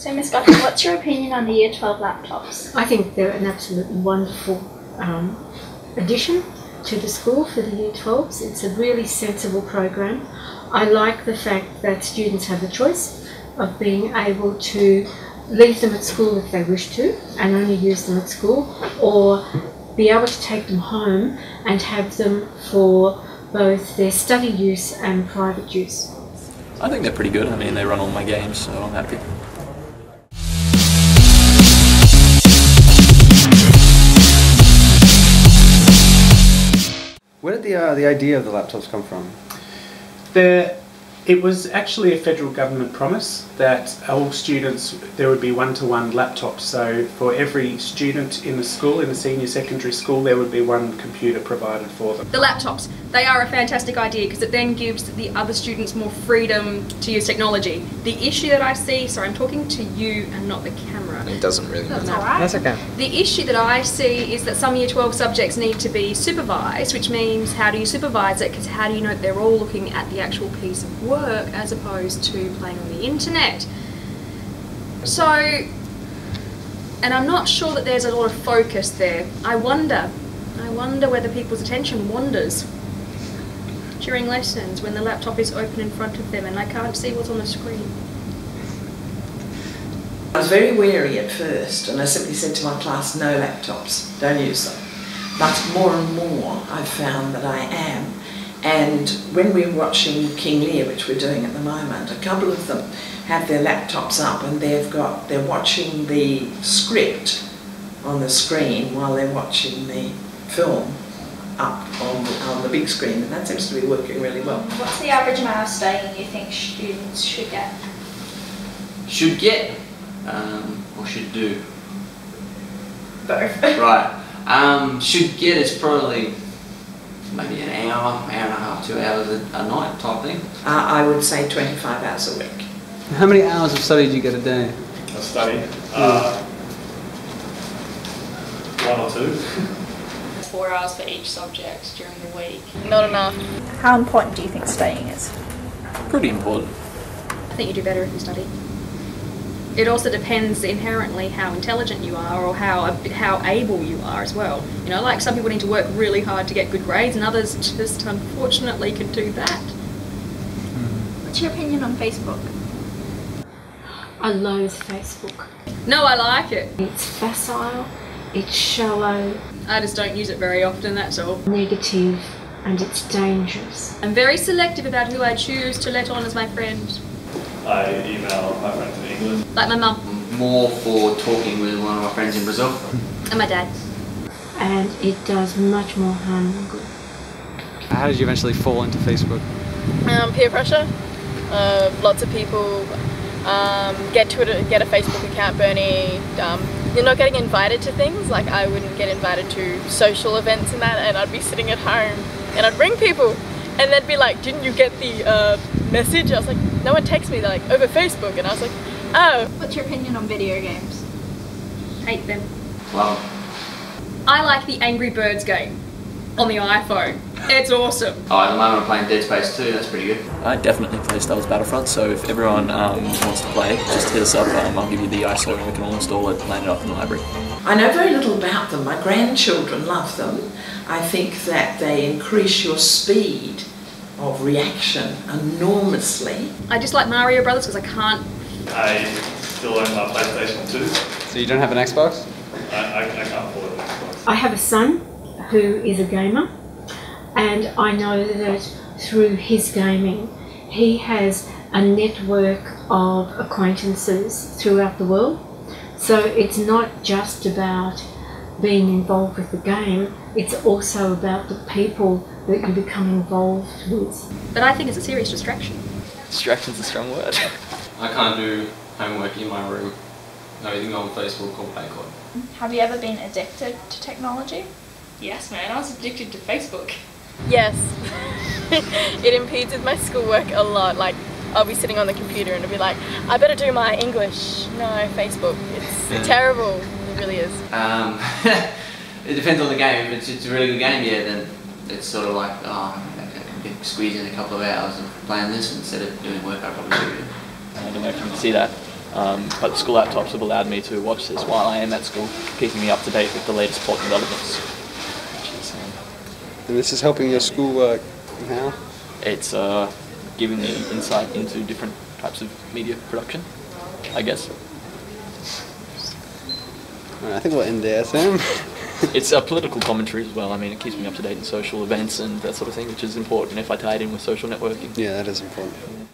So Ms. Gotti, what's your opinion on the Year 12 laptops? I think they're an absolutely wonderful addition to the school for the Year 12s. It's a really sensible program. I like the fact that students have the choice of being able to leave them at school if they wish to and only use them at school, or be able to take them home and have them for both their study use and private use. I think they're pretty good. I mean, they run all my games, so I'm happy. Where did the idea of the laptops come from? It was actually a federal government promise that all students, there would be one-to-one laptops. So for every student in the school, in the senior secondary school, there would be one computer provided for them. The laptops, they are a fantastic idea because it then gives the other students more freedom to use technology. The issue that I see, sorry, I'm talking to you and not the camera. It doesn't really matter. That's alright. That's okay. The issue that I see is that some Year 12 subjects need to be supervised, which means how do you supervise it? Because how do you know that they're all looking at the actual piece of work as opposed to playing on the internet? So, and I'm not sure that there's a lot of focus there. I wonder whether people's attention wanders during lessons when the laptop is open in front of them and I can't see what's on the screen. I was very wary at first, and I simply said to my class, no laptops, don't use them. But more and more I've found that I am. And when we're watching King Lear, which we're doing at the moment, a couple of them have their laptops up and they're watching the script on the screen while they're watching the film up on the big screen, and that seems to be working really well. What's the average amount of staying you think students should get? Should get, or should do? Both. Right. Should get is probably maybe an hour, hour and a half, 2 hours a night type thing. I would say 25 hours a week. How many hours of study do you get a day? I study 1 or 2. 4 hours for each subject during the week. Not enough. How important do you think studying is? Pretty important. I think you do better if you study. It also depends inherently how intelligent you are or how able you are as well. You know, like some people need to work really hard to get good grades and others just unfortunately can do that. What's your opinion on Facebook? I loathe Facebook. No, I like it. It's facile, it's shallow, I just don't use it very often, that's all. negative, and it's dangerous. I'm very selective about who I choose to let on as my friend. I email my friends in England. Like my mum. More for talking with one of my friends in Brazil. And my dad. And it does much more harm than good. How did you eventually fall into Facebook? Peer pressure. Lots of people get a Facebook account, Bernie. You're not getting invited to things. Like I wouldn't get invited to social events and that, and I'd be sitting at home and I'd ring people and they'd be like, didn't you get the message? I was like, no one texts me. They're like, over Facebook. And I was like, oh. What's your opinion on video games? Hate them. Well, I like the Angry Birds game on the iPhone. It's awesome. oh, at the moment I'm playing Dead Space 2, that's pretty good. I definitely play Star Wars Battlefront, so if everyone wants to play, just hit us up. I'll give you the ISO and we can all install it, land it up in the library. I know very little about them. My grandchildren love them. I think that they increase your speed of reaction enormously. I just like Mario Brothers because I can't. I still own my PlayStation 2. So you don't have an Xbox? I can't afford an Xbox. I have a son who is a gamer, and I know that through his gaming he has a network of acquaintances throughout the world. So it's not just about being involved with the game, it's also about the people that you become involved with. But I think it's a serious distraction. Distraction's a strong word. I can't do homework in my room. I either go on Facebook or play COD. Have you ever been addicted to technology? Yes, man, I was addicted to Facebook. Yes. It impedes with my schoolwork a lot. Like, I'll be sitting on the computer and I'll be like, I better do my English. No, Facebook. It's terrible. It really is. It depends on the game. If it's a really good game, yeah, then it's sort of like, oh, I can squeeze in a couple of hours of playing this instead of doing work I probably should do. I don't know if you can see that. But the school laptops have allowed me to watch this while I am at school, keeping me up to date with the latest plot developments. And this is helping your schoolwork now? It's giving me insight into different types of media production, I guess. I think we'll end there, Sam. It's a political commentary as well. I mean, it keeps me up to date in social events and that sort of thing, which is important if I tie it in with social networking. Yeah, that is important.